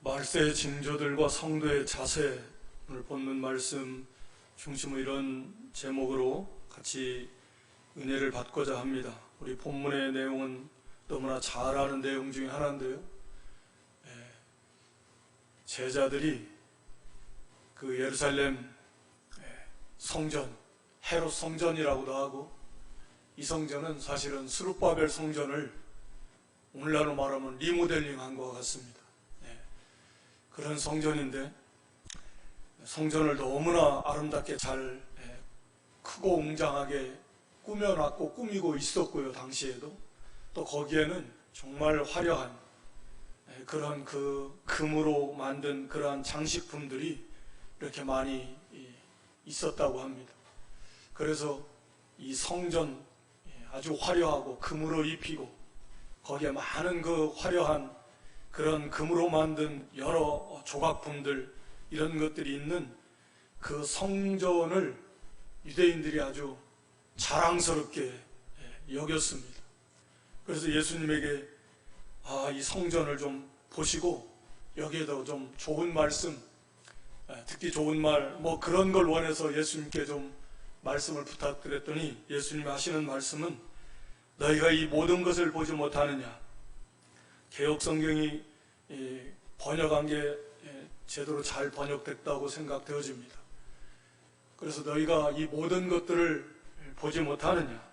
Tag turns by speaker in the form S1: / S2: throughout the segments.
S1: 말세의 징조들과 성도의 자세, 오늘 본문 말씀 중심의 이런 제목으로 같이 은혜를 받고자 합니다. 우리 본문의 내용은 너무나 잘 아는 내용 중에 하나인데요. 제자들이 그 예루살렘 성전, 헤롯 성전이라고도 하고, 이 성전은 사실은 스룹바벨 성전을 오늘날로 말하면 리모델링한 것 같습니다. 그런 성전인데, 성전을 너무나 아름답게 잘 크고 웅장하게 꾸며놨고 꾸미고 있었고요. 당시에도 또 거기에는 정말 화려한 그런 그 금으로 만든 그러한 장식품들이 이렇게 많이 있었다고 합니다. 그래서 이 성전 아주 화려하고 금으로 입히고 거기에 많은 그 화려한 그런 금으로 만든 여러 조각품들, 이런 것들이 있는 그 성전을 유대인들이 아주 자랑스럽게 여겼습니다. 그래서 예수님에게 이 성전을 좀 보시고 여기에도 좀 좋은 말씀, 듣기 좋은 말, 뭐 그런 걸 원해서 예수님께 좀 말씀을 부탁드렸더니, 예수님이 하시는 말씀은 너희가 이 모든 것을 보지 못하느냐. 개역성경이 번역한 게 제대로 잘 번역됐다고 생각되어집니다. 그래서 너희가 이 모든 것들을 보지 못하느냐.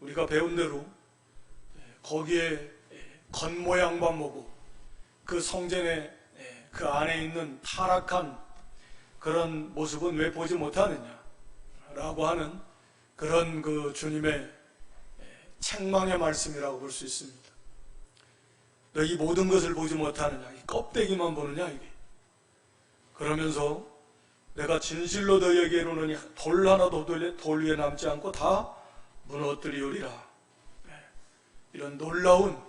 S1: 우리가 배운 대로 거기에 겉모양만 보고 그 성전의 그 안에 있는 타락한 그런 모습은 왜 보지 못하느냐 라고 하는 그런 그 주님의 책망의 말씀이라고 볼 수 있습니다. 너 이 모든 것을 보지 못하느냐, 이 껍데기만 보느냐 이게. 그러면서 내가 진실로 너희에게 이르노니 돌 하나도 돌 위에 남지 않고 다 무너뜨리우리라. 이런 놀라운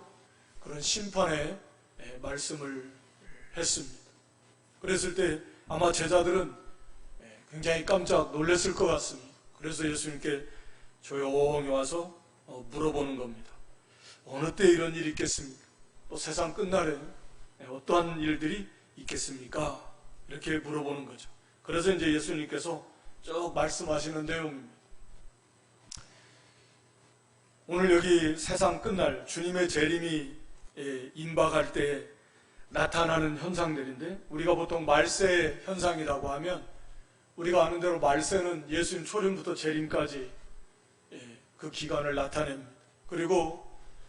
S1: 그런 심판의 말씀을 했습니다. 그랬을 때 아마 제자들은 굉장히 깜짝 놀랐을 것 같습니다. 그래서 예수님께 조용히 와서 물어보는 겁니다. 어느 때 이런 일이 있겠습니까? 또 세상 끝날에 어떠한 일들이 있겠습니까? 이렇게 물어보는 거죠. 그래서 이제 예수님께서 쭉 말씀하시는 내용입니다. 오늘 여기 세상 끝날 주님의 재림이 임박할 때 나타나는 현상들인데, 우리가 보통 말세 현상이라고 하면 우리가 아는 대로 말세는 예수님 초림부터 재림까지 그 기간을 나타냅니다. 그리고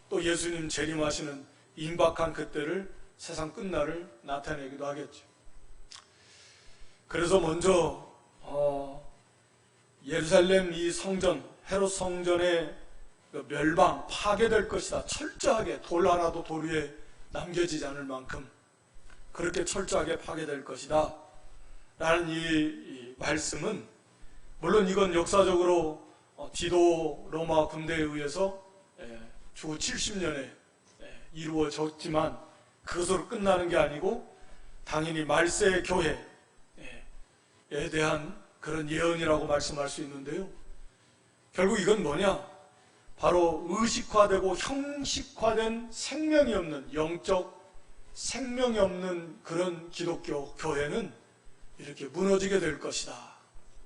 S1: 또 예수님 재림하시는 임박한 그때를, 세상 끝날을 나타내기도 하겠죠. 그래서 먼저 예루살렘 이 성전, 헤롯 성전의 멸망, 파괴될 것이다. 철저하게 돌 하나도 돌 위에 남겨지지 않을 만큼 그렇게 철저하게 파괴될 것이다 라는 이 말씀은, 물론 이건 역사적으로 디도 로마 군대에 의해서 주 70년에 이루어졌지만 그것으로 끝나는 게 아니고, 당연히 말세의 교회에 대한 그런 예언이라고 말씀할 수 있는데요. 결국 이건 뭐냐? 바로 의식화되고 형식화된 생명이 없는, 영적 생명이 없는 그런 기독교 교회는 이렇게 무너지게 될 것이다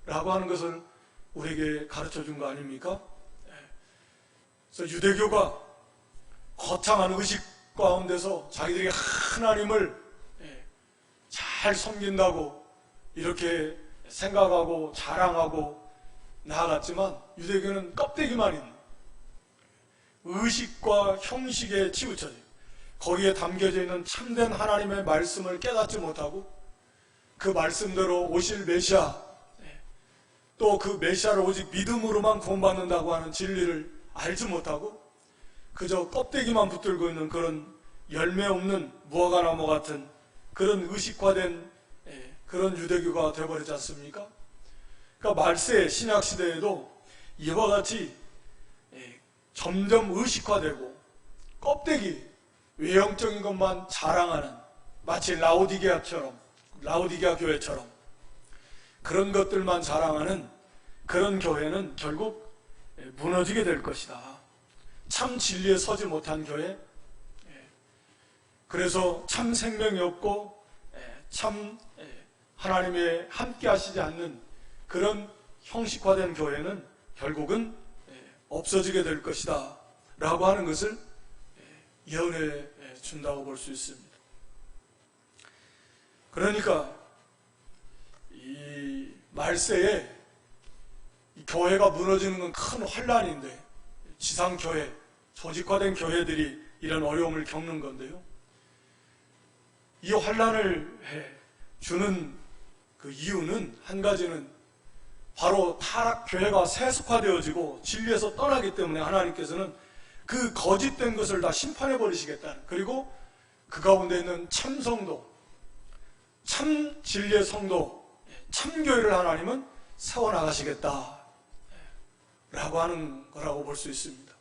S1: 라고 하는 것을 우리에게 가르쳐 준 거 아닙니까? 그래서 유대교가 거창한 의식 가운데서 자기들이 하나님을 잘 섬긴다고 이렇게 생각하고 자랑하고 나아갔지만, 유대교는 껍데기만 있는 의식과 형식에 치우쳐져 거기에 담겨져 있는 참된 하나님의 말씀을 깨닫지 못하고, 그 말씀대로 오실 메시아, 또 그 메시아를 오직 믿음으로만 구원받는다고 하는 진리를 알지 못하고 그저 껍데기만 붙들고 있는 그런 열매 없는 무화과나무 같은 그런 의식화된 그런 유대교가 되어버리지 않습니까? 그러니까 말세 신약시대에도 이와 같이 점점 의식화되고 껍데기, 외형적인 것만 자랑하는, 마치 라오디게아 교회처럼 그런 것들만 자랑하는 그런 교회는 결국 무너지게 될 것이다. 참 진리에 서지 못한 교회, 그래서 참 생명이 없고 참 하나님의 함께 하시지 않는 그런 형식화된 교회는 결국은 없어지게 될 것이다 라고 하는 것을 예언해 준다고 볼 수 있습니다. 그러니까 이 말세에 이 교회가 무너지는 건 큰 환란인데, 지상교회, 조직화된 교회들이 이런 어려움을 겪는 건데요, 이 환란을 주는 그 이유는 한 가지는 바로 타락교회가 세속화되어지고 진리에서 떠나기 때문에 하나님께서는 그 거짓된 것을 다 심판해 버리시겠다는, 그리고 그 가운데 있는 참성도, 참 진리의 성도, 참교회를 하나님은 세워나가시겠다 라고 하는 거라고 볼 수 있습니다.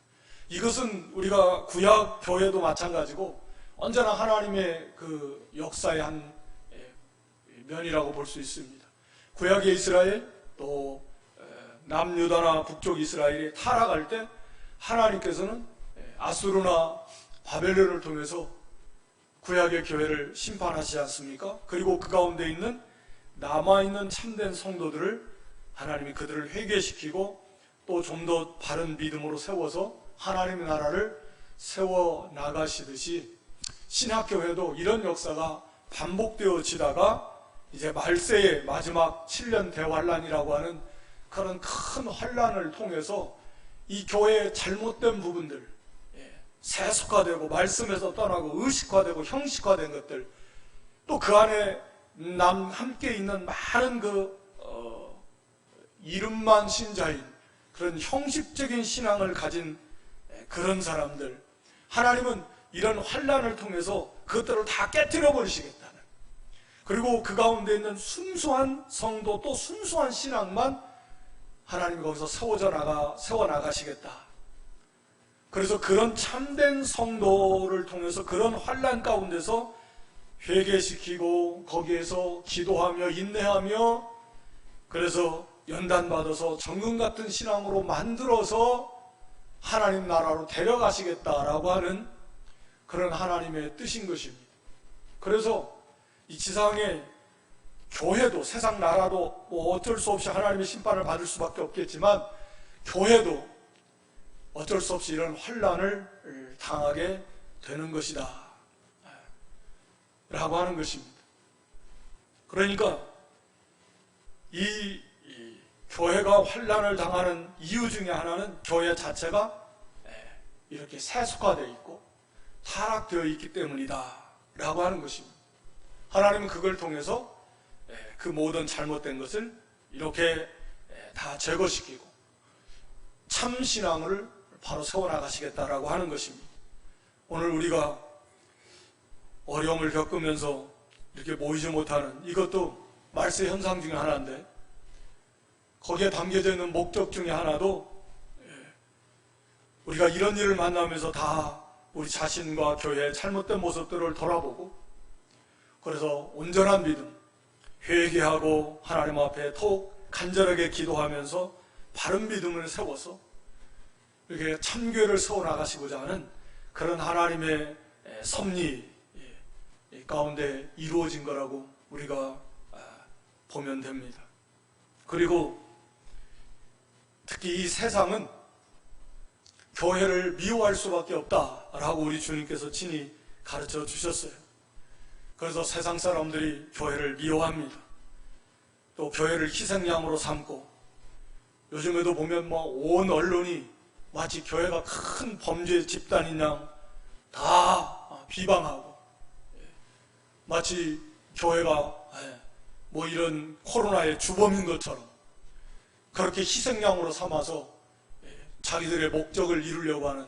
S1: 이것은 우리가 구약 교회도 마찬가지고 언제나 하나님의 그 역사의 한 면이라고 볼 수 있습니다. 구약의 이스라엘, 또 남유다나 북쪽 이스라엘이 타락할 때 하나님께서는 아수르나 바벨론을 통해서 구약의 교회를 심판하시지 않습니까? 그리고 그 가운데 있는 남아있는 참된 성도들을 하나님이 그들을 회개시키고 또 좀 더 바른 믿음으로 세워서 하나님의 나라를 세워나가시듯이 신학교회도 이런 역사가 반복되어지다가 이제 말세의 마지막 7년 대환란이라고 하는 그런 큰 환란을 통해서 이 교회의 잘못된 부분들, 세속화되고 말씀에서 떠나고 의식화되고 형식화된 것들, 또 그 안에 함께 있는 많은 이름만 신자인 그런 형식적인 신앙을 가진 그런 사람들, 하나님은 이런 환란을 통해서 그것들을 다 깨뜨려 버리시겠다는, 그리고 그 가운데 있는 순수한 성도, 또 순수한 신앙만 하나님이 거기서 세워나가시겠다. 그래서 그런 참된 성도를 통해서 그런 환란 가운데서 회개시키고 거기에서 기도하며 인내하며, 그래서 연단받아서 정금 같은 신앙으로 만들어서 하나님 나라로 데려가시겠다라고 하는 그런 하나님의 뜻인 것입니다. 그래서 이 지상의 교회도, 세상 나라도 뭐 어쩔 수 없이 하나님의 심판을 받을 수밖에 없겠지만, 교회도 어쩔 수 없이 이런 환란을 당하게 되는 것이다 라고 하는 것입니다. 그러니까 이 교회가 환란을 당하는 이유 중에 하나는 교회 자체가 이렇게 세속화되어 있고 타락되어 있기 때문이다 라고 하는 것입니다. 하나님은 그걸 통해서 그 모든 잘못된 것을 이렇게 다 제거시키고 참신앙을 바로 세워나가시겠다라고 하는 것입니다. 오늘 우리가 어려움을 겪으면서 이렇게 모이지 못하는 이것도 말세 현상 중에 하나인데, 거기에 담겨져 있는 목적 중에 하나도 우리가 이런 일을 만나면서 다 우리 자신과 교회의 잘못된 모습들을 돌아보고, 그래서 온전한 믿음, 회개하고 하나님 앞에 더욱 간절하게 기도하면서 바른 믿음을 세워서 이렇게 참교회를 세워나가시고자 하는 그런 하나님의 섭리 가운데 이루어진 거라고 우리가 보면 됩니다. 그리고 특히 이 세상은 교회를 미워할 수밖에 없다라고 우리 주님께서 친히 가르쳐 주셨어요. 그래서 세상 사람들이 교회를 미워합니다. 또 교회를 희생양으로 삼고, 요즘에도 보면 온 언론이 마치 교회가 큰 범죄 집단인 양 다 비방하고, 마치 교회가 이런 코로나의 주범인 것처럼 그렇게 희생양으로 삼아서 자기들의 목적을 이루려고 하는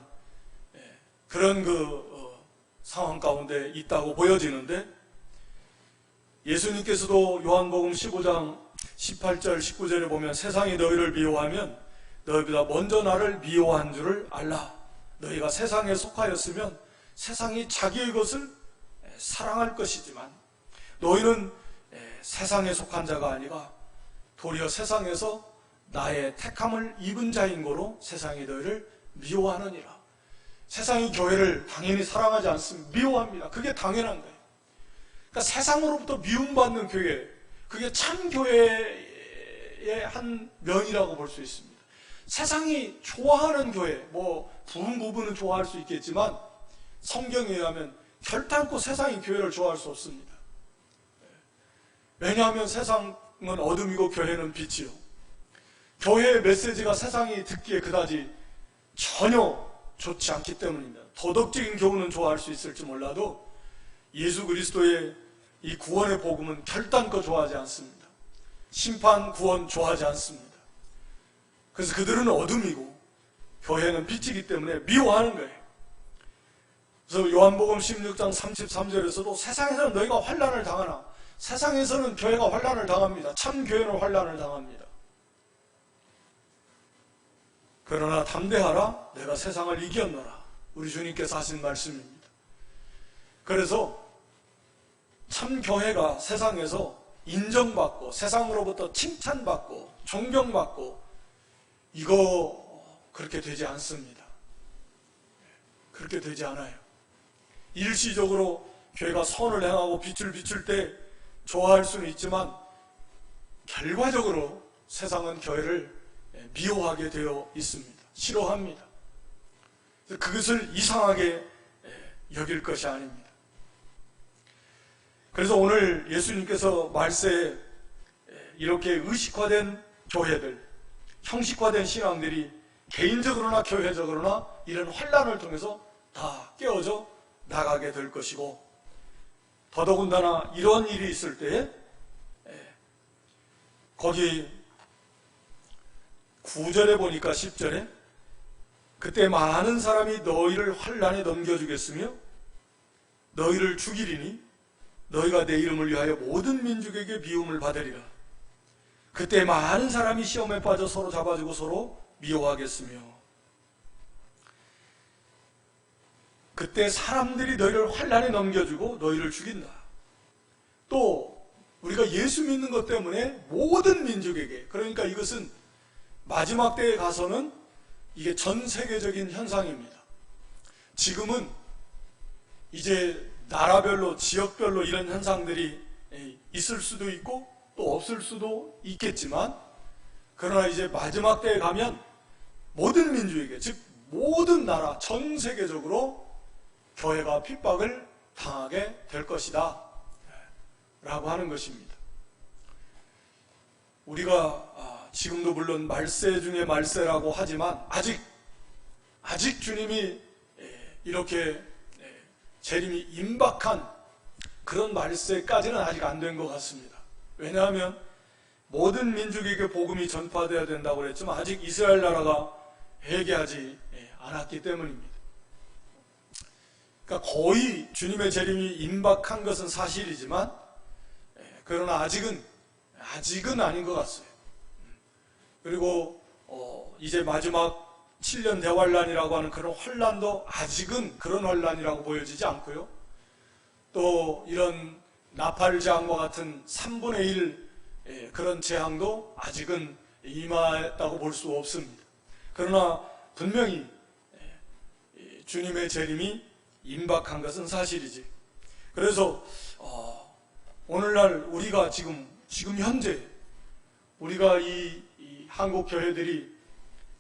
S1: 그런 상황 가운데 있다고 보여지는데, 예수님께서도 요한복음 15장 18절 19절에 보면 세상이 너희를 미워하면 너희보다 먼저 나를 미워한 줄을 알라. 너희가 세상에 속하였으면 세상이 자기의 것을 사랑할 것이지만 너희는 세상에 속한 자가 아니라 도리어 세상에서 나의 택함을 입은 자인 거로 세상이 너희를 미워하느니라. 세상이 교회를 당연히 사랑하지 않습니다. 미워합니다. 그게 당연한 거예요. 그러니까 세상으로부터 미움받는 교회, 그게 참 교회의 한 면이라고 볼 수 있습니다. 세상이 좋아하는 교회, 부분은 좋아할 수 있겠지만 성경에 의하면 결단코 세상이 교회를 좋아할 수 없습니다. 왜냐하면 세상은 어둠이고 교회는 빛이요. 교회의 메시지가 세상이 듣기에 그다지 전혀 좋지 않기 때문입니다. 도덕적인 교훈은 좋아할 수 있을지 몰라도 예수 그리스도의 이 구원의 복음은 결단코 좋아하지 않습니다. 심판, 구원 좋아하지 않습니다. 그래서 그들은 어둠이고 교회는 빛이기 때문에 미워하는 거예요. 그래서 요한복음 16장 33절에서도 세상에서는 너희가 환난을 당하나, 세상에서는 교회가 환난을 당합니다. 참 교회는 환난을 당합니다. 그러나 담대하라, 내가 세상을 이겼노라. 우리 주님께서 하신 말씀입니다. 그래서 참 교회가 세상에서 인정받고 세상으로부터 칭찬받고 존경받고 이거 그렇게 되지 않습니다. 그렇게 되지 않아요. 일시적으로 교회가 선을 행하고 빛을 비출 때 좋아할 수는 있지만 결과적으로 세상은 교회를 미워하게 되어 있습니다. 싫어합니다. 그것을 이상하게 여길 것이 아닙니다. 그래서 오늘 예수님께서 말세에 이렇게 의식화된 교회들, 형식화된 신앙들이 개인적으로나 교회적으로나 이런 환난을 통해서 다 깨어져 나가게 될 것이고, 더더군다나 이런 일이 있을 때에 거기 9절에 보니까 10절에 그때 많은 사람이 너희를 환난에 넘겨주겠으며 너희를 죽이리니 너희가 내 이름을 위하여 모든 민족에게 미움을 받으리라. 그때 많은 사람이 시험에 빠져 서로 잡아주고 서로 미워하겠으며, 그때 사람들이 너희를 환난에 넘겨주고 너희를 죽인다. 또 우리가 예수 믿는 것 때문에 모든 민족에게, 그러니까 이것은 마지막 때에 가서는 이게 전 세계적인 현상입니다. 지금은 이제 나라별로 지역별로 이런 현상들이 있을 수도 있고 또 없을 수도 있겠지만, 그러나 이제 마지막 때에 가면 모든 민족에게, 즉 모든 나라 전 세계적으로 교회가 핍박을 당하게 될 것이다 라고 하는 것입니다. 우리가 지금도 물론 말세 중에 말세라고 하지만 아직 주님이 이렇게 재림이 임박한 그런 말세까지는 아직 안 된 것 같습니다. 왜냐하면 모든 민족에게 복음이 전파되어야 된다고 그랬지만 아직 이스라엘 나라가 회개하지 않았기 때문입니다. 그러니까 거의 주님의 재림이 임박한 것은 사실이지만 그러나 아직은 아닌 것 같아요. 그리고 이제 마지막 7년 대환란이라고 하는 그런 환란도 아직은 그런 환란이라고 보여지지 않고요. 또 이런 나팔 재앙과 같은 3분의 1 그런 재앙도 아직은 임하였다고 볼 수 없습니다. 그러나 분명히 주님의 재림이 임박한 것은 사실이지. 그래서 오늘날 우리가 지금 현재 우리가 이 한국 교회들이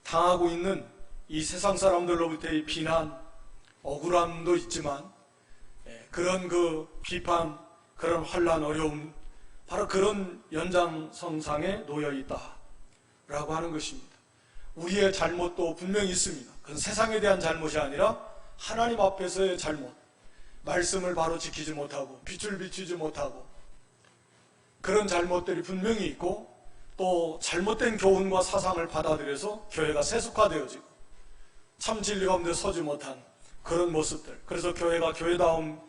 S1: 당하고 있는 이 세상 사람들로부터의 비난, 억울함도 있지만 그런 그 비판, 그런 환난, 어려움, 바로 그런 연장선상에 놓여 있다라고 하는 것입니다. 우리의 잘못도 분명히 있습니다. 그건 세상에 대한 잘못이 아니라 하나님 앞에서의 잘못, 말씀을 바로 지키지 못하고 빛을 비추지 못하고 그런 잘못들이 분명히 있고, 또 잘못된 교훈과 사상을 받아들여서 교회가 세속화되어지고 참 진리 가운데 서지 못한 그런 모습들, 그래서 교회가 교회다움의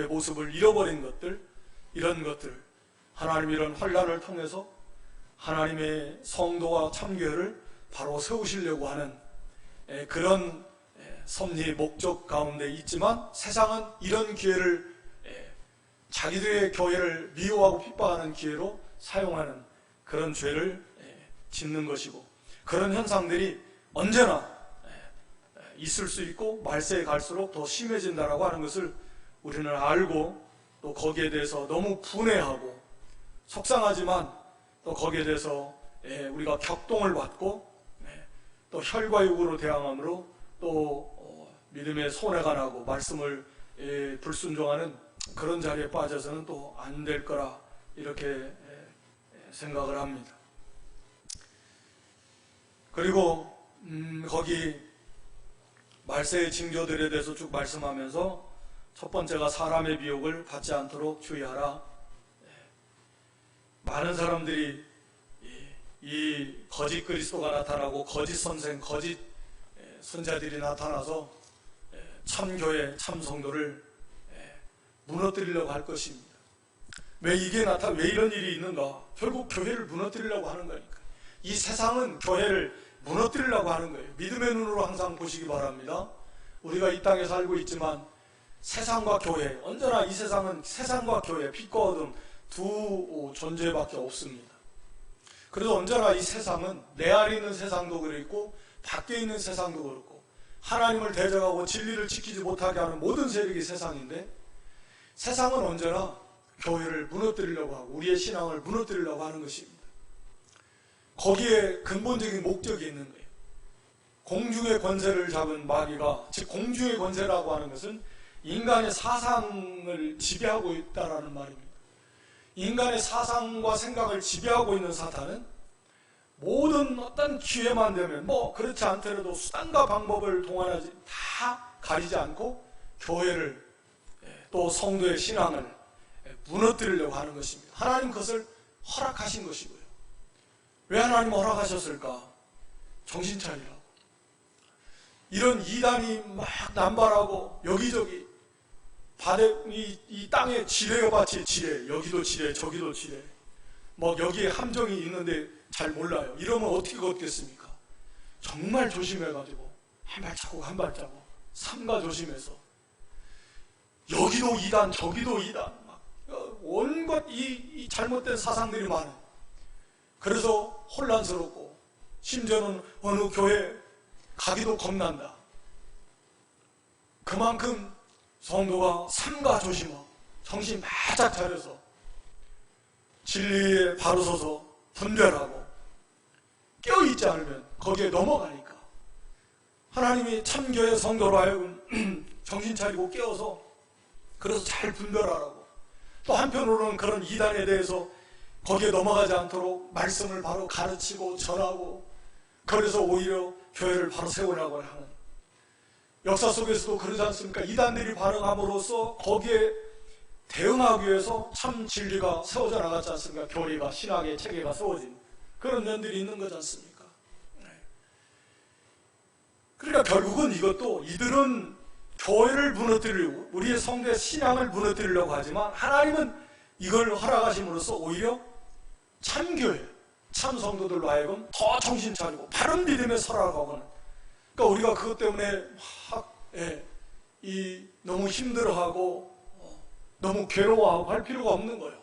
S1: 모습을 잃어버린 것들, 이런 것들, 하나님 이런 환난을 통해서 하나님의 성도와 참교회를 바로 세우시려고 하는 그런 섭리의 목적 가운데 있지만, 세상은 이런 기회를 자기들의 교회를 미워하고 핍박하는 기회로 사용하는 그런 죄를 짓는 것이고, 그런 현상들이 언제나 있을 수 있고 말세에 갈수록 더 심해진다라고 하는 것을 우리는 알고, 또 거기에 대해서 너무 분해하고 속상하지만 또 거기에 대해서 우리가 격동을 받고 또 혈과 육으로 대항함으로 또 믿음의 손해가 나고 말씀을 불순종하는 그런 자리에 빠져서는 또 안 될 거라 이렇게 생각을 합니다. 그리고 거기 말세의 징조들에 대해서 쭉 말씀하면서 첫 번째가 사람의 미혹을 받지 않도록 주의하라. 많은 사람들이 이 거짓 그리스도가 나타나고 거짓 선생, 거짓 선자들이 나타나서 참 교회, 참 성도를 무너뜨리려고 할 것입니다. 왜 이런 일이 있는가? 결국 교회를 무너뜨리려고 하는 거니까. 이 세상은 교회를 무너뜨리려고 하는 거예요. 믿음의 눈으로 항상 보시기 바랍니다. 우리가 이 땅에 살고 있지만 세상과 교회, 언제나 이 세상은 세상과 교회, 빛과 어둠 두 존재밖에 없습니다. 그래서 언제나 이 세상은 내 안에 있는 세상도 그렇고 밖에 있는 세상도 그렇고 하나님을 대적하고 진리를 지키지 못하게 하는 모든 세력이 세상인데, 세상은 언제나 교회를 무너뜨리려고 하고 우리의 신앙을 무너뜨리려고 하는 것입니다. 거기에 근본적인 목적이 있는 거예요. 공중의 권세를 잡은 마귀가, 즉 공중의 권세라고 하는 것은 인간의 사상을 지배하고 있다라는 말입니다. 인간의 사상과 생각을 지배하고 있는 사탄은 모든 어떤 기회만 되면, 그렇지 않더라도 수단과 방법을 동원하지 다 가리지 않고 교회를, 또 성도의 신앙을 무너뜨리려고 하는 것입니다. 하나님 그것을 허락하신 것이고요. 왜 하나님 허락하셨을까? 정신 차리라고. 이런 이단이 막 남발하고 여기저기 이 땅에 지뢰가 밭이 지뢰, 여기도 지뢰, 저기도 지뢰, 여기에 함정이 있는데 잘 몰라요. 이러면 어떻게 걷겠습니까? 정말 조심해가지고 한 발자국 한 발자국 삼가 조심해서, 여기도 이단 저기도 이단, 온갖 이 잘못된 사상들이 많아요. 그래서 혼란스럽고 심지어는 어느 교회 가기도 겁난다. 그만큼 성도가 삼가 조심하고 정신 바짝 차려서 진리에 바로 서서 분별하고 깨어있지 않으면 거기에 넘어가니까, 하나님이 참교회 성도로 하여금 정신 차리고 깨어서 그래서 잘 분별하라고, 또 한편으로는 그런 이단에 대해서 거기에 넘어가지 않도록 말씀을 바로 가르치고 전하고, 그래서 오히려 교회를 바로 세우라고 하는, 역사 속에서도 그러지 않습니까? 이단들이 반응함으로써 거기에 대응하기 위해서 참 진리가 세워져 나갔지 않습니까? 교리가, 신학의 체계가 세워진 그런 면들이 있는 거지 않습니까? 그러니까 결국은 이것도, 이들은 교회를 무너뜨리려고, 우리의 성도의 신앙을 무너뜨리려고 하지만 하나님은 이걸 허락하심으로써 오히려 참교회, 참성도들로 하여금 더 정신 차리고 바른 믿음에 살아가고는, 그러니까 우리가 그것 때문에 너무 힘들어하고 너무 괴로워하고 할 필요가 없는 거예요.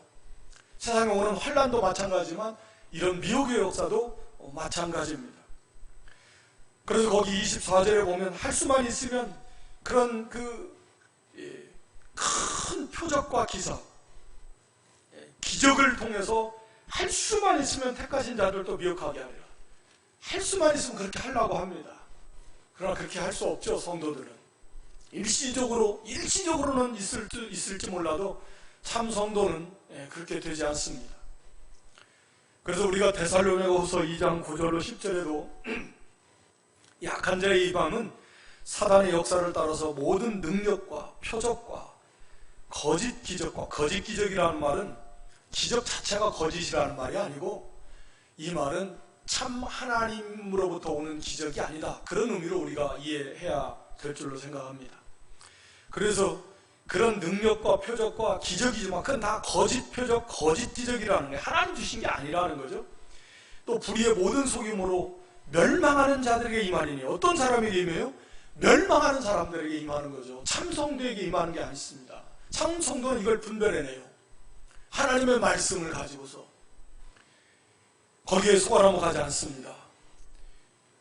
S1: 세상에 오는 환난도 마찬가지지만 이런 미혹의 역사도 마찬가지입니다. 그래서 거기 24절에 보면 할 수만 있으면 그런 큰 표적과 기사, 기적을 통해서 할 수만 있으면 택하신 자들도 미혹하게 하리라. 할 수만 있으면 그렇게 하려고 합니다. 그러나 그렇게 할 수 없죠. 성도들은 일시적으로는 있을지 몰라도 참 성도는 그렇게 되지 않습니다. 그래서 우리가 데살로니가후서 2장 9절로 10절에도 약한 자의 이방은 사단의 역사를 따라서 모든 능력과 표적과 거짓 기적과, 거짓 기적이라는 말은 기적 자체가 거짓이라는 말이 아니고, 이 말은 참 하나님으로부터 오는 기적이 아니다, 그런 의미로 우리가 이해해야 될 줄로 생각합니다. 그래서 그런 능력과 표적과 기적이지만 그건 다 거짓 표적, 거짓 기적이라는 게 하나님 주신 게 아니라는 거죠. 또 불의의 모든 속임으로 멸망하는 자들에게 임하리니, 어떤 사람에게 임해요? 멸망하는 사람들에게 임하는 거죠. 참 성도에게 임하는 게 아니습니다. 참 성도는 이걸 분별해내요. 하나님의 말씀을 가지고서 거기에 속아 넘어가지 않습니다.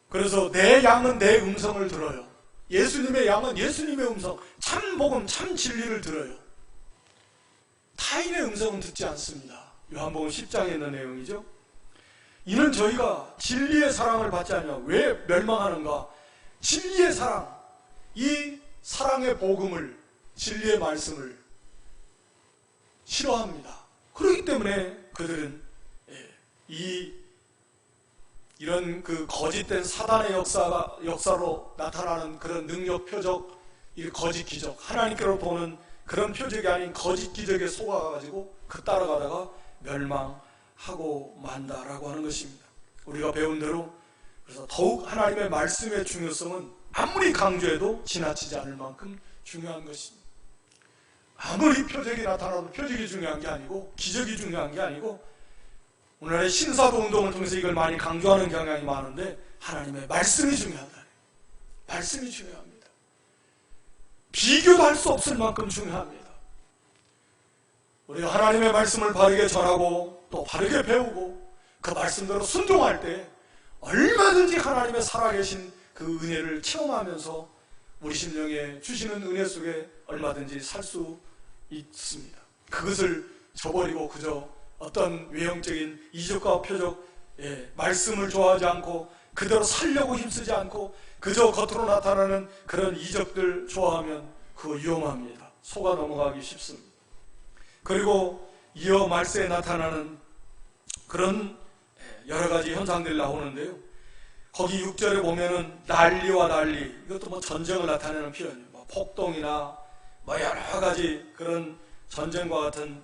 S1: 그래서 내 양은 내 음성을 들어요. 예수님의 양은 예수님의 음성, 참 복음, 참 진리를 들어요. 타인의 음성은 듣지 않습니다. 요한복음 10장에 있는 내용이죠. 이는 저희가 진리의 사랑을 받지 않냐. 왜 멸망하는가? 진리의 사랑, 이 사랑의 복음을, 진리의 말씀을 싫어합니다. 그렇기 때문에 그들은 이런 그 거짓된 사단의 역사로 나타나는 그런 능력, 표적, 이 거짓 기적, 하나님께로 보는 그런 표적이 아닌 거짓 기적에 속아가지고 그 따라가다가 멸망하고 만다라고 하는 것입니다. 우리가 배운 대로 그래서 더욱 하나님의 말씀의 중요성은 아무리 강조해도 지나치지 않을 만큼 중요한 것입니다. 아무리 표적이 나타나도 표적이 중요한 게 아니고 기적이 중요한 게 아니고 오늘의 신사도 운동을 통해서 이걸 많이 강조하는 경향이 많은데 하나님의 말씀이 중요하다. 말씀이 중요합니다. 비교도 할 수 없을 만큼 중요합니다. 우리가 하나님의 말씀을 바르게 전하고 또 바르게 배우고 그 말씀대로 순종할 때 얼마든지 하나님의 살아계신 그 은혜를 체험하면서 우리 심령에 주시는 은혜 속에 얼마든지 살 수 있습니다. 그것을 저버리고 그저 어떤 외형적인 이적과 표적, 말씀을 좋아하지 않고 그대로 살려고 힘쓰지 않고 그저 겉으로 나타나는 그런 이적들 좋아하면 그거 위험합니다. 속아 넘어가기 쉽습니다. 그리고 이어 말세에 나타나는 그런 여러 가지 현상들이 나오는데요. 거기 6절에 보면은 난리와 난리, 이것도 뭐 전쟁을 나타내는 표현이에요. 뭐 폭동이나 뭐 여러 가지 그런 전쟁과 같은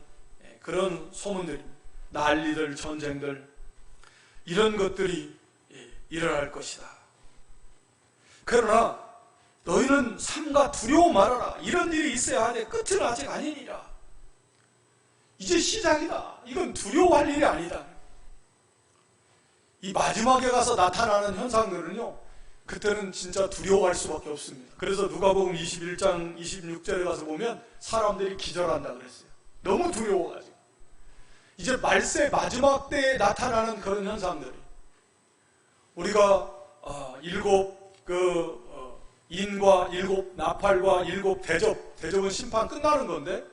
S1: 그런 소문들입니다. 난리들, 전쟁들, 이런 것들이 일어날 것이다. 그러나 너희는 삼가 두려워 말아라. 이런 일이 있어야 하되 끝은 아직 아니니라. 이제 시작이다. 이건 두려워할 일이 아니다. 이 마지막에 가서 나타나는 현상들은요, 그때는 진짜 두려워할 수밖에 없습니다. 그래서 누가복음 21장 26절에 가서 보면 사람들이 기절한다 그랬어요. 너무 두려워가지고. 이제 말세 마지막 때에 나타나는 그런 현상들이, 우리가 일곱 인과 일곱 나팔과 일곱 대접은 심판 끝나는 건데,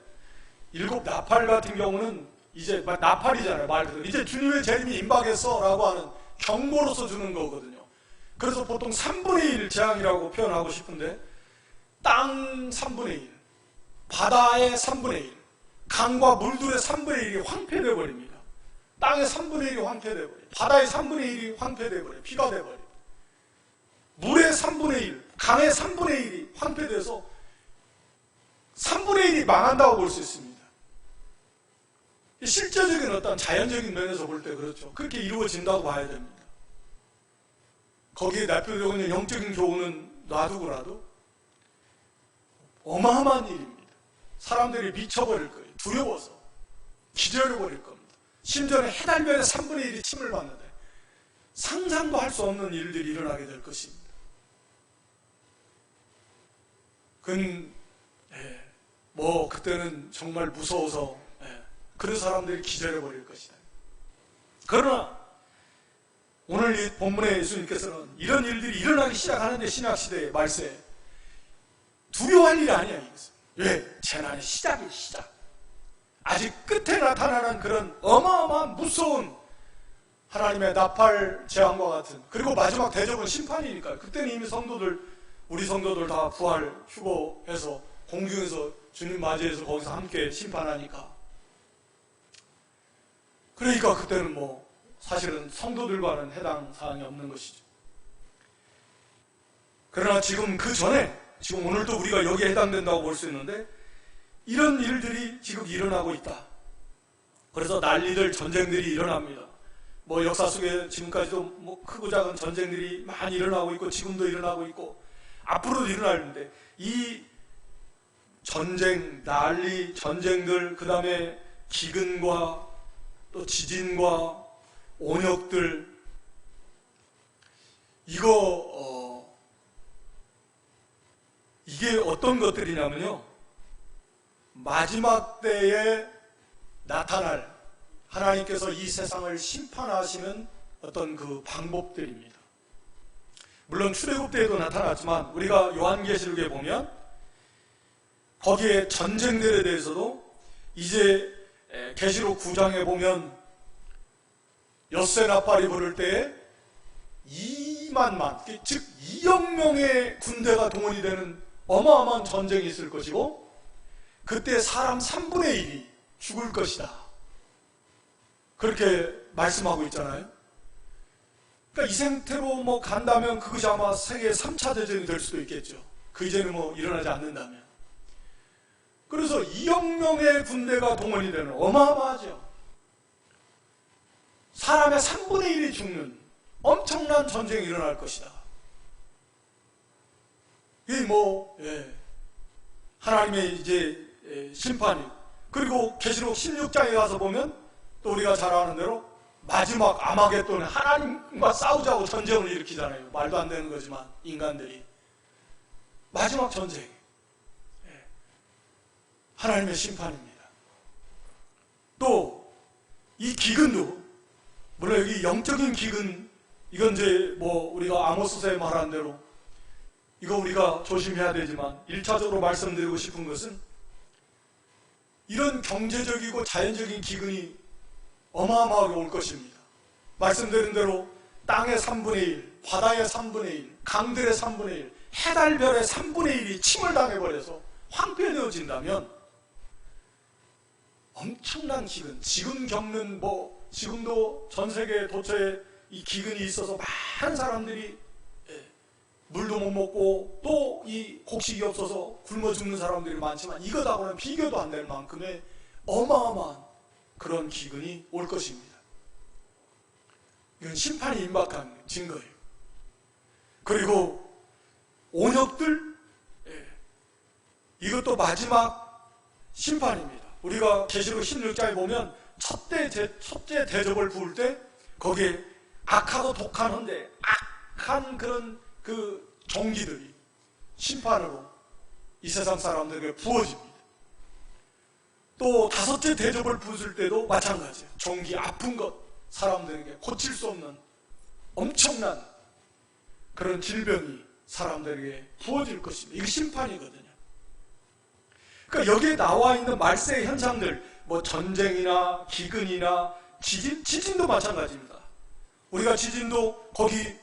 S1: 일곱 나팔 같은 경우는 이제 나팔이잖아요. 말 그대로 이제 주님의 재림이 임박했어 라고 하는 경고로서 주는 거거든요. 그래서 보통 3분의 1 재앙이라고 표현하고 싶은데, 땅 3분의 1, 바다의 3분의 1, 강과 물들의 3분의 1이 황폐되어 버립니다. 땅의 3분의 1이 황폐되어 버려요. 바다의 3분의 1이 황폐되어 버려요. 피가 되어 버려요. 물의 3분의 1, 강의 3분의 1이 황폐돼서 3분의 1이 망한다고 볼 수 있습니다. 실제적인 어떤 자연적인 면에서 볼 때 그렇죠. 그렇게 이루어진다고 봐야 됩니다. 거기에 대표적인 영적인 교훈은 놔두고라도 어마어마한 일입니다. 사람들이 미쳐버릴 거예요. 두려워서 기절해버릴 겁니다. 심지어는 해달변의 3분의 1이 침을 받는데 상상도 할 수 없는 일들이 일어나게 될 것입니다. 그때는 정말 무서워서 그런 사람들이 기절해버릴 것이다. 그러나 오늘 이 본문의 예수님께서는 이런 일들이 일어나기 시작하는데, 신약시대의 말세에 두려워할 일이 아니야. 이것은. 왜? 재난의 시작이에요. 시작. 아직 끝에 나타나는 그런 어마어마한 무서운 하나님의 나팔 재앙과 같은, 그리고 마지막 대접은 심판이니까요. 그때는 이미 우리 성도들 다 부활 휴거해서 공중에서 주님 맞이해서 거기서 함께 심판하니까. 그러니까 그때는 사실은 성도들과는 해당 사항이 없는 것이죠. 그러나 지금 그 전에, 지금 오늘도 우리가 여기에 해당된다고 볼 수 있는데, 이런 일들이 지금 일어나고 있다. 그래서 난리들, 전쟁들이 일어납니다. 역사 속에 지금까지도 크고 작은 전쟁들이 많이 일어나고 있고, 지금도 일어나고 있고, 앞으로도 일어나는데, 이 전쟁, 난리, 전쟁들, 그 다음에 기근과 또 지진과 온역들, 이게 어떤 것들이냐면요, 마지막 때에 나타날 하나님께서 이 세상을 심판하시는 어떤 그 방법들입니다. 물론 출애굽 때에도 나타났지만 우리가 요한계시록에 보면 거기에 전쟁들에 대해서도 이제 계시록 9장에 보면 엿새 나팔이 부를 때에 2만만, 즉 2억 명의 군대가 동원이 되는 어마어마한 전쟁이 있을 것이고 그때 사람 3분의 1이 죽을 것이다. 그렇게 말씀하고 있잖아요. 그러니까 이 상태로 간다면 그것이 아마 세계 3차 대전이 될 수도 있겠죠. 그 이제는 일어나지 않는다면. 그래서 2억 명의 군대가 동원이 되는 어마어마하죠. 사람의 3분의 1이 죽는 엄청난 전쟁이 일어날 것이다. 이 하나님의 이제 심판이. 그리고 계시록 16장에 가서 보면 또 우리가 잘 아는 대로 마지막 아마겟돈에 하나님과 싸우자고 전쟁을 일으키잖아요. 말도 안 되는 거지만 인간들이. 마지막 전쟁. 하나님의 심판입니다. 또 이 기근도 물론 여기 영적인 기근, 이건 이제 우리가 아모스서에 말한 대로 이거 우리가 조심해야 되지만 1차적으로 말씀드리고 싶은 것은 이런 경제적이고 자연적인 기근이 어마어마하게 올 것입니다. 말씀드린 대로 땅의 3분의 1, 바다의 3분의 1, 강들의 3분의 1, 해달별의 3분의 1이 침을 당해버려서 황폐되어진다면 엄청난 기근, 지금 겪는 지금도 전 세계 도처에 이 기근이 있어서 많은 사람들이 물도 못 먹고 또 이 곡식이 없어서 굶어 죽는 사람들이 많지만 이거하고는 비교도 안 될 만큼의 어마어마한 그런 기근이 올 것입니다. 이건 심판이 임박한 증거예요. 그리고 온역들, 이것도 마지막 심판입니다. 우리가 계시록 16장에 보면 첫째 대접을 부을 때 거기에 악하고 독한 헌데 악한 그런 그 종기들이 심판으로 이 세상 사람들에게 부어집니다. 또 다섯째 대접을 부을 때도 마찬가지예요. 종기 아픈 것 사람들에게 고칠 수 없는 엄청난 그런 질병이 사람들에게 부어질 것입니다. 이게 심판이거든요. 그러니까 여기에 나와 있는 말세의 현상들, 전쟁이나 기근이나 지진도 마찬가지입니다. 우리가 지진도 거기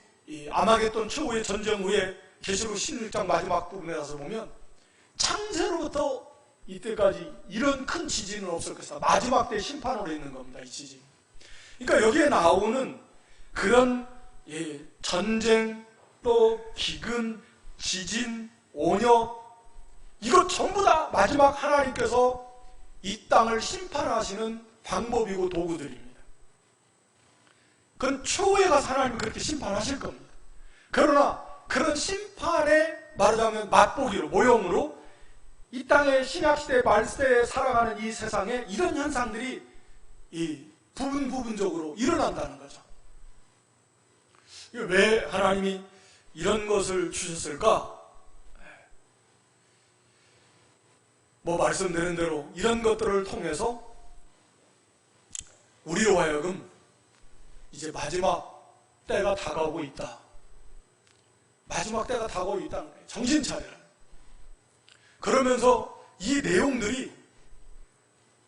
S1: 아마겟돈 최후의 전쟁 후에 계시록 16장 마지막 부분에 가서 보면 창세로부터 이때까지 이런 큰 지진은 없을 것이다. 마지막 때 심판으로 있는 겁니다. 이 지진. 그러니까 여기에 나오는 그런 전쟁, 또 기근, 지진, 온역, 이것 전부 다 마지막 하나님께서 이 땅을 심판하시는 방법이고 도구들입니다. 그건 최후에 가서 하나님은 그렇게 심판하실 겁니다. 그러나 그런 심판의 말하자면 맛보기로, 모형으로 이 땅의 신약시대 말세에 살아가는 이 세상에 이런 현상들이 부분적으로 일어난다는 거죠. 왜 하나님이 이런 것을 주셨을까? 말씀드린 대로 이런 것들을 통해서 우리로 하여금 이제 마지막 때가 다가오고 있다. 마지막 때가 다가오고 있다는 거예요. 정신 차려라. 그러면서 이 내용들이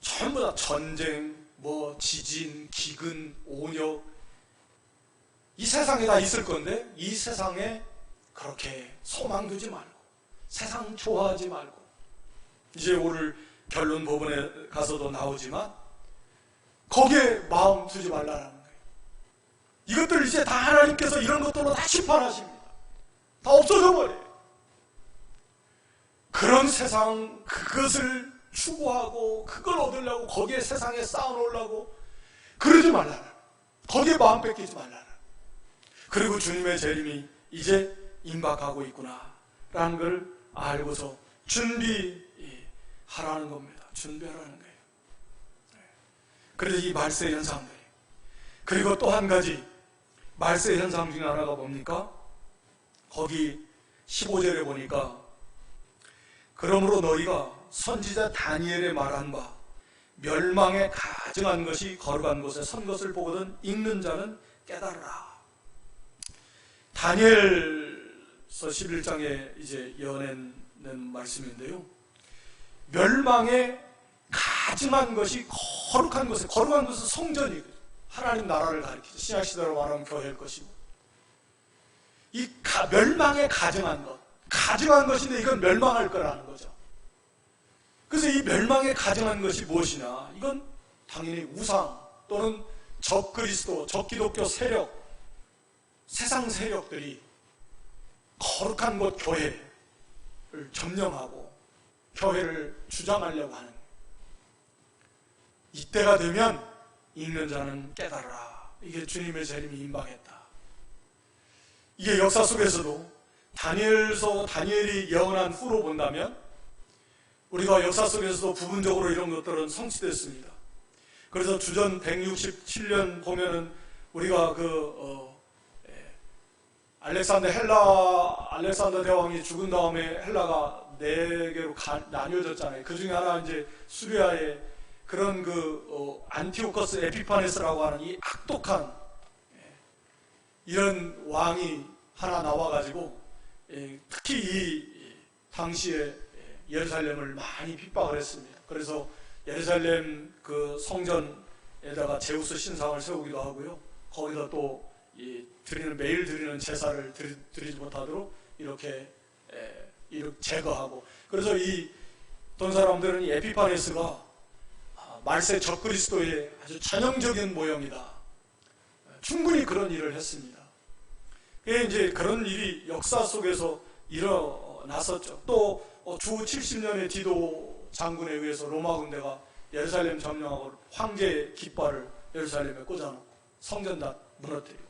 S1: 전부 다 전쟁, 지진, 기근, 온역, 이 세상에 다 있을 건데 이 세상에 그렇게 소망 두지 말고 세상 좋아하지 말고, 이제 오늘 결론 부분에 가서도 나오지만 거기에 마음 두지 말라는 거예요. 이것들 이제 다 하나님께서 이런 것들로 다 심판하십니다. 다 없어져 버려요. 그런 세상, 그것을 추구하고 그걸 얻으려고 거기에 세상에 쌓아놓으려고 그러지 말라는, 거기에 마음 뺏기지 말라는, 그리고 주님의 재림이 이제 임박하고 있구나 라는 걸 알고서 준비하라는 겁니다. 준비하라는 거예요. 그래서 이 말세 현상들, 그리고 또 한 가지 말세 현상 중에 하나가 뭡니까? 거기 15절에 보니까 그러므로 너희가 선지자 다니엘의 말한 바 멸망에 가증한 것이 거룩한 곳에 선 것을 보거든 읽는 자는 깨달으라. 다니엘 다니엘서 11장에 이제 예언하는 말씀인데요. 멸망에 가증한 것이 거룩한 것은 성전이거든요. 하나님 나라를 가리키죠. 신약 시대로 말하면 교회일 것이고, 이 멸망에 가증한 것인데 이건 멸망할 거라는 거죠. 그래서 이 멸망에 가증한 것이 무엇이냐? 이건 당연히 우상 또는 적그리스도, 적기독교 세력, 세상 세력들이 거룩한 곳 교회를 점령하고 교회를 주장하려고 하는, 이때가 되면 읽는 자는 깨달으라. 이게 주님의 재림이 임박했다. 이게 역사 속에서도 다니엘이 예언한 후로 본다면 우리가 역사 속에서도 부분적으로 이런 것들은 성취됐습니다. 그래서 주전 167년 보면은 우리가 알렉산더 대왕이 죽은 다음에 헬라가 4개로 나뉘어졌잖아요. 그 중에 하나 이제 수리아의 그런 안티오커스 에피파네스라고 하는 이 악독한 이런 왕이 하나 나와가지고 특히 이 당시에 예루살렘을 많이 핍박을 했습니다. 그래서 예루살렘 그 성전에다가 제우스 신상을 세우기도 하고요. 거기다 또 매일 드리는 제사를 드리지 못하도록 이렇게 제거하고, 그래서 어떤 사람들은 이 에피파네스가 말세 적그리스도의 아주 전형적인 모형이다. 충분히 그런 일을 했습니다. 이제 그런 일이 역사 속에서 일어났었죠. 또 주 70년의 디도 장군에 의해서 로마 군대가 예루살렘 점령하고 황제 깃발을 예루살렘에 꽂아놓고 성전 다 무너뜨리고,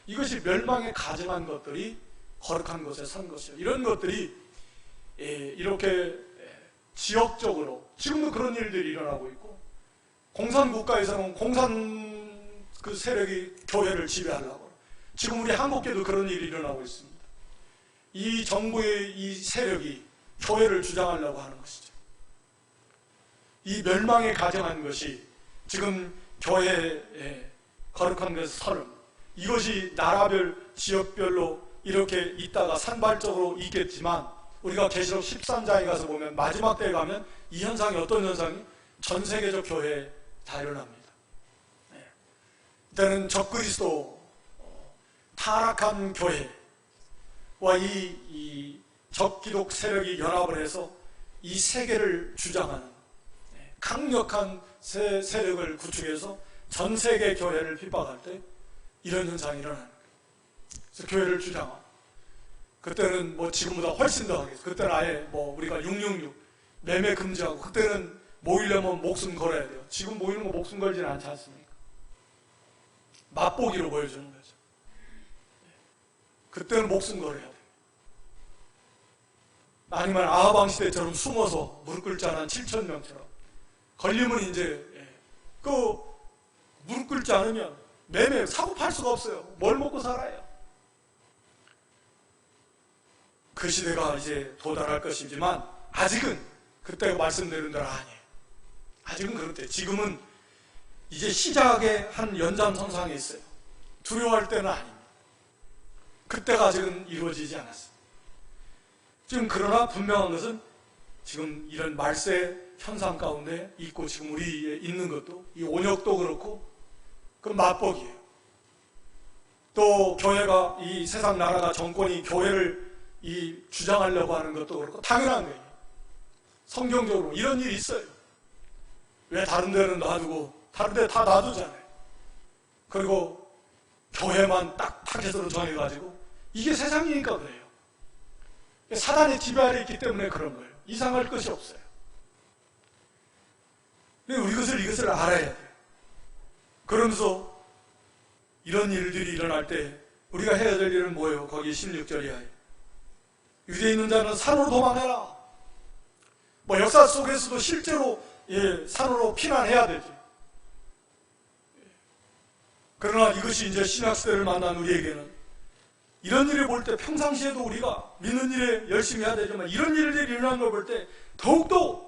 S1: 이것이 멸망에 가증한 것들이 거룩한 곳에 선 것이요. 이런 것들이 이렇게 지역적으로 지금도 그런 일들이 일어나고 있고, 공산국가에서는 공산 그 세력이 교회를 지배하려고, 지금 우리 한국에도 그런 일이 일어나고 있습니다. 이 정부의 이 세력이 교회를 주장하려고 하는 것이죠. 이 멸망에 가증한 것이 지금 교회의 거룩한 것에 서는, 이것이 나라별 지역별로 이렇게 있다가 산발적으로 있겠지만, 우리가 계시록 13장에 가서 보면 마지막 때에 가면 이 현상이 어떤 현상이 전 세계적 교회에 다 일어납니다. 이때는 적그리스도 타락한 교회와 이 적기독 세력이 연합을 해서 이 세계를 주장하는 강력한 세력을 구축해서 전 세계 교회를 핍박할 때 이런 현상이 일어나는 거예요. 그래서 교회를 주장하고, 그때는 뭐 지금보다 훨씬 더 하겠어요. 그때는 아예 우리가 666 매매 금지하고, 그때는 모이려면 목숨 걸어야 돼요. 지금 모이는 거 목숨 걸지는 않지 않습니까? 맛보기로 보여주는 거죠. 그때는 목숨 걸어야 돼요. 아니면 아하방 시대처럼 숨어서 무릎 꿇지 않은 7,000명처럼 걸리면 이제 무릎 꿇지 않으면 매매 사고 팔 수가 없어요. 뭘 먹고 살아요? 그 시대가 이제 도달할 것이지만 아직은 그때가 말씀드린 대로 아니에요. 아직은 그렇대요. 지금은 이제 시작의 한 연장선상에 있어요. 두려워할 때는 아닙니다. 그때가 아직은 이루어지지 않았어요. 지금 그러나 분명한 것은 지금 이런 말세 현상 가운데 있고, 지금 우리에 있는 것도 이 온역도 그렇고 그 맛보기예요. 또 교회가, 이 세상 나라가, 정권이 교회를 주장하려고 하는 것도 그렇고 당연한 거예요. 성경적으로 이런 일이 있어요. 왜 다른 데는 놔두고 다른 데 다 놔두잖아요. 그리고 교회만 딱 타겟으로 정해가지고, 이게 세상이니까 그래요. 사단의 지배 아래 있기 때문에 그런 거예요. 이상할 것이 없어요. 근데 이것을 알아야 돼요. 그러면서 이런 일들이 일어날 때 우리가 해야 될 일은 뭐예요? 거기 16절 이하에 유대에 있는 자는 산으로 도망해라. 역사 속에서도 실제로 산으로 피난해야 되죠. 그러나 이것이 이제 신약시대를 만난 우리에게는 이런 일을 볼 때 평상시에도 우리가 믿는 일에 열심히 해야 되지만, 이런 일들이 일어나는 걸 볼 때 더욱더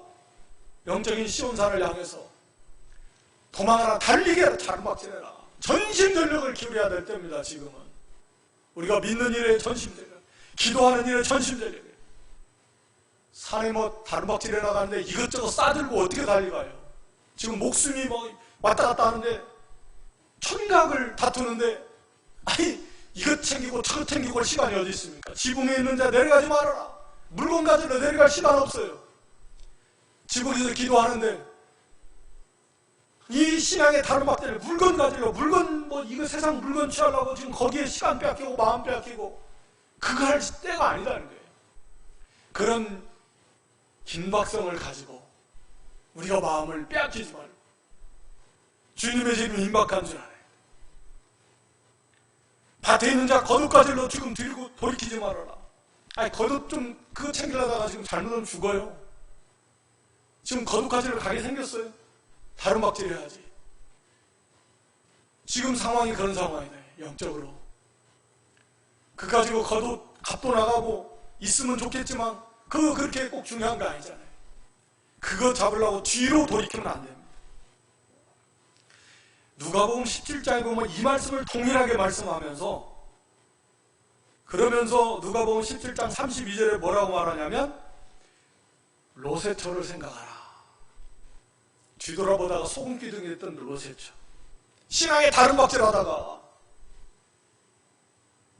S1: 영적인 시온산을 향해서 도망하라, 달리게 해라, 자르박질해라, 전심전력을 기울여야 될 때입니다. 지금은 우리가 믿는 일에 전심전력, 기도하는 일에 전심전력이에요. 산에 뭐 다루박질해 나가는데 이것저것 싸들고 어떻게 달려가요? 지금 목숨이 뭐 왔다 갔다 하는데 천각을 다투는데, 아니 이것 챙기고 저것 챙기고 할 시간이 어디 있습니까? 지붕에 있는 자 내려가지 말아라. 물건 가지러 내려갈 시간 없어요. 지붕에서 기도하는데 이 신앙의 다루박질에 물건 가지러, 물건 뭐 이거 세상 물건 취하려고 지금 거기에 시간 뺏기고 마음 뺏기고, 그거 할 때가 아니다는 거예요. 그런 긴박성을 가지고 우리가 마음을 빼앗기지 말고 주님의 집은 임박한 줄 알아요. 밭에 있는 자 겉옷가지로 지금 들고 돌이키지 말아라. 아니 겉옷 좀 그거 챙기려다가 지금 잘못하면 죽어요. 지금 겉옷가지로 가게 생겼어요. 다루박질 해야지. 지금 상황이 그런 상황이네. 영적으로 그 가지고 겉옷 값도 나가고 있으면 좋겠지만 그거 그렇게 꼭 중요한 거 아니잖아요. 그거 잡으려고 뒤로 돌이키면 안 됩니다. 누가복음 17장에 보면 이 말씀을 동일하게 말씀하면서, 그러면서 누가복음 17장 32절에 뭐라고 말하냐면 로세처를 생각하라. 뒤돌아보다가 소금기둥이 됐던 로세처, 신앙의 다루박질 하다가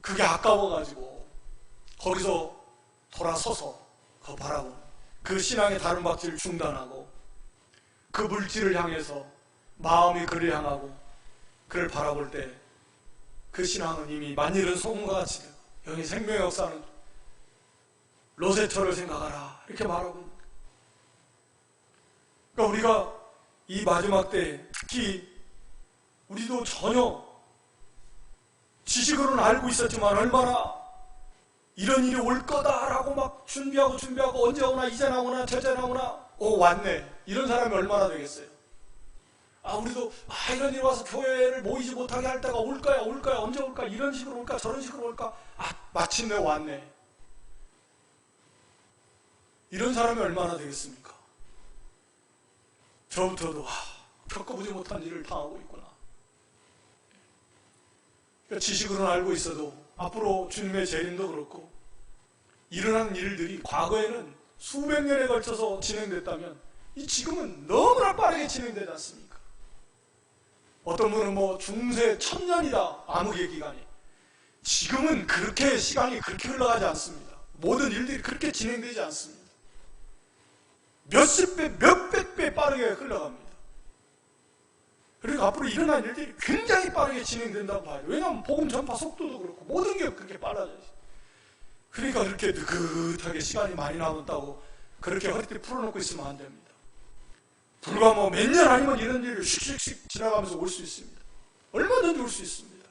S1: 그게 아까워가지고 거기서 돌아서서 그 바라보는 그 신앙의 다루박질을 중단하고 그 물질을 향해서 마음이 그를 향하고 그를 바라볼 때 그 신앙은 이미 만일은 소금과 같이 되고 영의 생명의 역사는 로세처를 생각하라 이렇게 말하고 있는 거예요. 그러니까 우리가 이 마지막 때 특히 우리도 전혀 지식으로는 알고 있었지만 얼마나 이런 일이 올 거다라고 막 준비하고 언제 오나 이제 나오나 저제 나오나 왔네 이런 사람이 얼마나 되겠어요. 우리도 이런 일이 와서 교회를 모이지 못하게 할 때가 올 거야 언제 올까 이런 식으로 올까 저런 식으로 올까 마침내 왔네 이런 사람이 얼마나 되겠습니까? 저부터도 겪어보지 못한 일을 당하고 있구나. 그러니까 지식으로는 알고 있어도 앞으로 주님의 재림도 그렇고 일어난 일들이 과거에는 수백 년에 걸쳐서 진행됐다면 지금은 너무나 빠르게 진행되지 않습니까? 어떤 분은 뭐 중세 1000년이다 암흑의 기간이, 지금은 그렇게 시간이 그렇게 흘러가지 않습니다. 모든 일들이 그렇게 진행되지 않습니다. 몇십 배, 몇백 배 빠르게 흘러갑니다. 그러니까 앞으로 일어날 일들이 굉장히 빠르게 진행된다고 봐요. 왜냐하면 복음 전파 속도도 그렇고 모든 게 그렇게 빨라져요. 그러니까 그렇게 느긋하게 시간이 많이 남았다고 그렇게 허리띠 풀어놓고 있으면 안 됩니다. 불과 뭐 몇 년 아니면 이런 일을 슉슉슉 지나가면서 올 수 있습니다. 얼마든지 올 수 있습니다.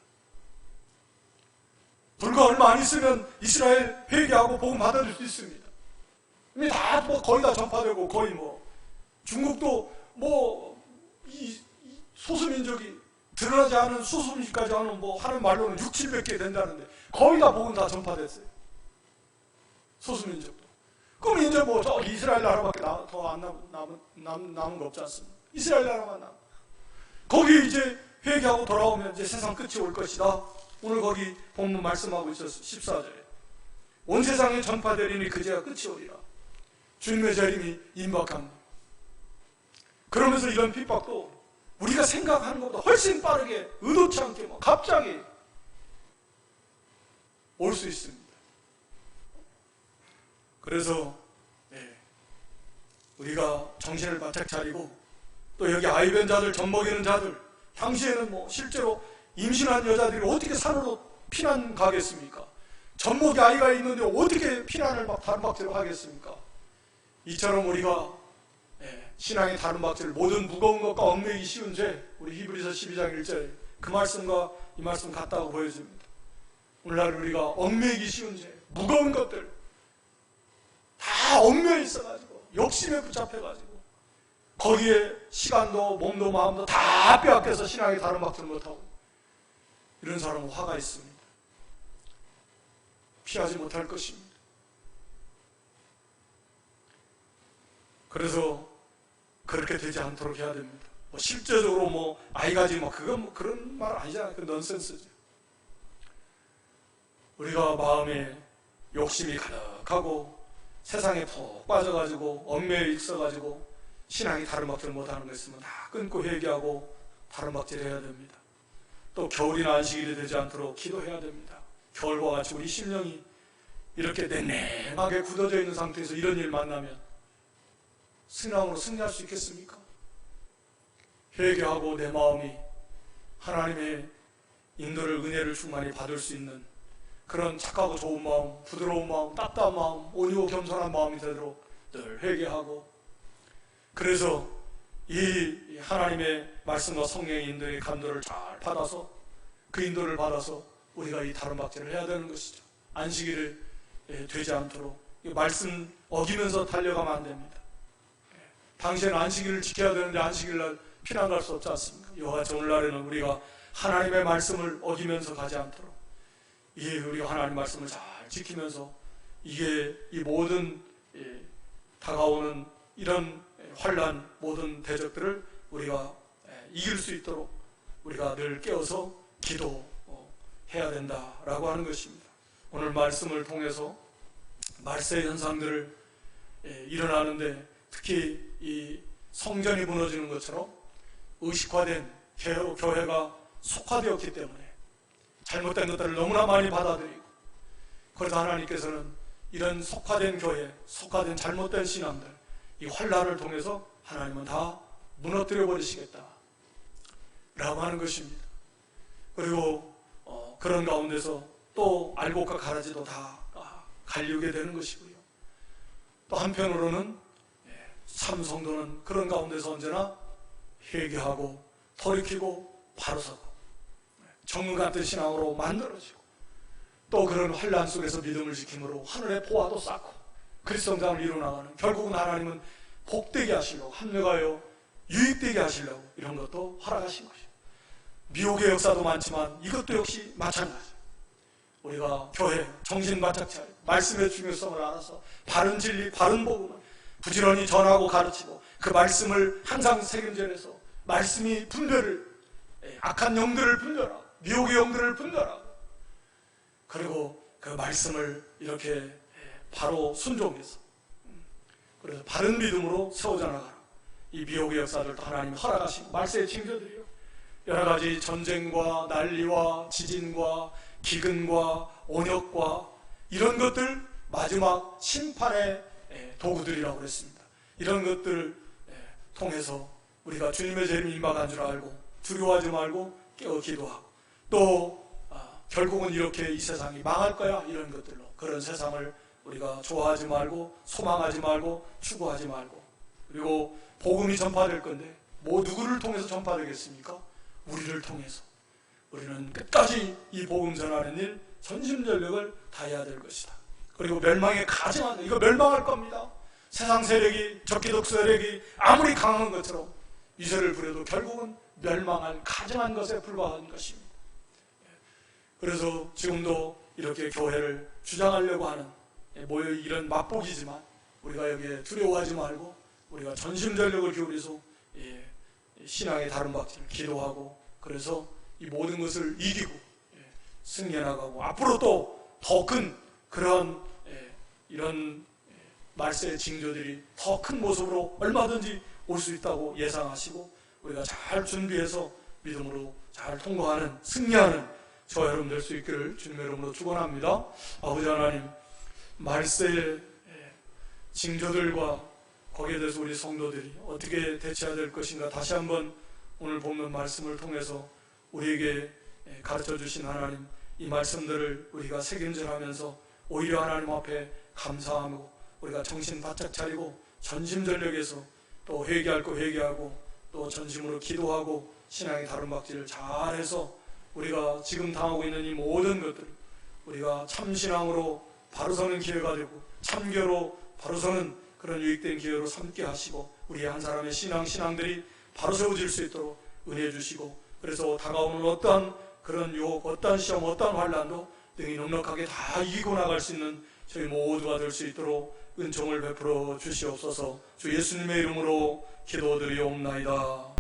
S1: 불과 얼마 안 있으면 이스라엘 회개하고 복음 받아줄 수 있습니다. 이미 다 거의 다 전파되고 거의 중국도 이 소수민족이 드러나지 않은 소수민족까지 하는 하는 말로는 6, 700개 된다는데 거의 다 복음 다 전파됐어요. 소수민족도. 그럼 이제 저 이스라엘 나라밖에 더 안 남은 거 없지 않습니까? 이스라엘 나라만 남아. 거기 이제 회개하고 돌아오면 이제 세상 끝이 올 것이다. 오늘 거기 본문 말씀하고 있었어요. 14절에. 온 세상에 전파되리니 그제야 끝이 오리라. 주님의 재림이 임박합니다. 그러면서 이런 핍박도 우리가 생각하는 것보다 훨씬 빠르게 의도치 않게 갑자기 올 수 있습니다. 그래서 우리가 정신을 바짝 차리고 또 여기 아이변자들, 젖먹이는 자들, 당시에는 실제로 임신한 여자들이 어떻게 산으로 피난 가겠습니까? 젖먹이 아이가 있는데 어떻게 피난을 다루박질을 하겠습니까? 이처럼 우리가 신앙의 다루박질, 모든 무거운 것과 얽매이기 쉬운 죄, 우리 히브리서 12장 1절 그 말씀과 이 말씀 같다고 보여집니다. 오늘날 우리가 얽매이기 쉬운 죄, 무거운 것들 다 얽매여 있어가지고 욕심에 붙잡혀가지고 거기에 시간도 몸도 마음도 다 빼앗겨서 신앙의 다루박질 못하고 이런 사람은 화가 있습니다. 피하지 못할 것입니다. 그래서 그렇게 되지 않도록 해야 됩니다. 실제적으로 아이 가지 그건 그런 말 아니잖아요. 그 넌센스죠. 우리가 마음에 욕심이 가득하고 세상에 푹 빠져가지고 얽매여 있어가지고 신앙이 다름박질 못하는 거 있으면 다 끊고 회개하고 다름박질 해야 됩니다. 또 겨울이나 안식일이 되지 않도록 기도해야 됩니다. 겨울과 같이 우리 심령이 이렇게 냉랭하게 굳어져 있는 상태에서 이런 일 만나면 신앙으로 승리할 수 있겠습니까? 회개하고 내 마음이 하나님의 인도를, 은혜를 충만히 받을 수 있는 그런 착하고 좋은 마음, 부드러운 마음, 따뜻한 마음, 온유고 겸손한 마음이 되도록 늘 회개하고, 그래서 이 하나님의 말씀과 성령의 인도의 감도를 잘 받아서 그 인도를 받아서 우리가 이 다름박질을 해야 되는 것이죠. 안식일을 되지 않도록 말씀 어기면서 달려가면 안 됩니다. 당시에는 안식일을 지켜야 되는데 안식일날 피난 갈 수 없지 않습니까? 이와 같이 오늘날에는 우리가 하나님의 말씀을 어기면서 가지 않도록 우리가 하나님 말씀을 잘 지키면서 이 모든 다가오는 이런 환난, 모든 대적들을 우리가 이길 수 있도록 우리가 늘 깨어서 기도해야 된다라고 하는 것입니다. 오늘 말씀을 통해서 말세 현상들을 일어나는데 특히 이 성전이 무너지는 것처럼 의식화된 교회가 속화되었기 때문에 잘못된 것들을 너무나 많이 받아들이고, 그래서 하나님께서는 이런 속화된 교회, 속화된 잘못된 신앙들, 이 환난을 통해서 하나님은 다 무너뜨려 버리시겠다 라고 하는 것입니다. 그리고 그런 가운데서 또 알곡과 가라지도 다 갈리게 되는 것이고요. 또 한편으로는 참 성도는 그런 가운데서 언제나 회개하고 돌이키고 바로 서고 정문 같은 신앙으로 만들어지고, 또 그런 환난 속에서 믿음을 지킴으로 하늘의 보화도 쌓고 그리스도 성장을 이루어나가는, 결국은 하나님은 복되게 하시려고, 합력하여 유익되게 하시려고 이런 것도 허락하신 것이에요. 미혹의 역사도 많지만 이것도 역시 마찬가지. 우리가 교회 정신 바짝 차리고 말씀의 중요성을 알아서 바른 진리, 바른 복음을 부지런히 전하고 가르치고 그 말씀을 항상 새김전해서 말씀이 분별을, 악한 영들을 분별하고 미혹의 영들을 분별하고, 그리고 그 말씀을 이렇게 바로 순종해서 그래서 바른 믿음으로 세워져 나가는 이 미혹의 역사들도 하나님이 허락하신 말세의 징조들이요. 여러 가지 전쟁과 난리와 지진과 기근과 온역과 이런 것들 마지막 심판의 도구들이라고 그랬습니다. 이런 것들을 통해서 우리가 주님의 재림이 임박한 줄 알고 두려워하지 말고 깨어 기도하고, 또 결국은 이렇게 이 세상이 망할 거야 이런 것들로, 그런 세상을 우리가 좋아하지 말고 소망하지 말고 추구하지 말고, 그리고 복음이 전파될 건데 누구를 통해서 전파되겠습니까? 우리를 통해서 우리는 끝까지 이 복음 전하는 일 전심전력을 다해야 될 것이다. 그리고 멸망에 가증한, 이거 멸망할 겁니다. 세상 세력이, 적기독 세력이 아무리 강한 것처럼 위세를 부려도 결국은 멸망할 가증한 것에 불과한 것입니다. 그래서 지금도 이렇게 교회를 주장하려고 하는 모여 이런 맛보기지만 우리가 여기에 두려워하지 말고 우리가 전심전력을 기울여서 신앙의 다름박질 기도하고, 그래서 이 모든 것을 이기고 승리해 나가고, 앞으로 또 더 큰 그런 이런 말세의 징조들이 더 큰 모습으로 얼마든지 올 수 있다고 예상하시고 우리가 잘 준비해서 믿음으로 잘 통과하는, 승리하는 저와 여러분 될 수 있기를 주님의 이름으로 축원합니다. 아버지 하나님, 말세의 징조들과 거기에 대해서 우리 성도들이 어떻게 대처해야 될 것인가 다시 한번 오늘 본문 말씀을 통해서 우리에게 가르쳐 주신 하나님, 이 말씀들을 우리가 새김질하면서 오히려 하나님 앞에 감사하고 우리가 정신 바짝 차리고 전심전력에서 또 회개할 거 회개하고 또 전심으로 기도하고 신앙의 다름박질을 잘해서 우리가 지금 당하고 있는 이 모든 것들을 우리가 참신앙으로 바로 서는 기회가 되고 참교로 바로 서는 그런 유익된 기회로 삼게 하시고, 우리 한 사람의 신앙들이 바로 세워질 수 있도록 은혜 주시고, 그래서 다가오는 어떠한 그런 유혹, 어떠한 시험, 어떠한 환난도 능히 넉넉하게 다 이기고 나갈 수 있는 저희 모두가 될 수 있도록 은총을 베풀어 주시옵소서. 주 예수님의 이름으로 기도드리옵나이다.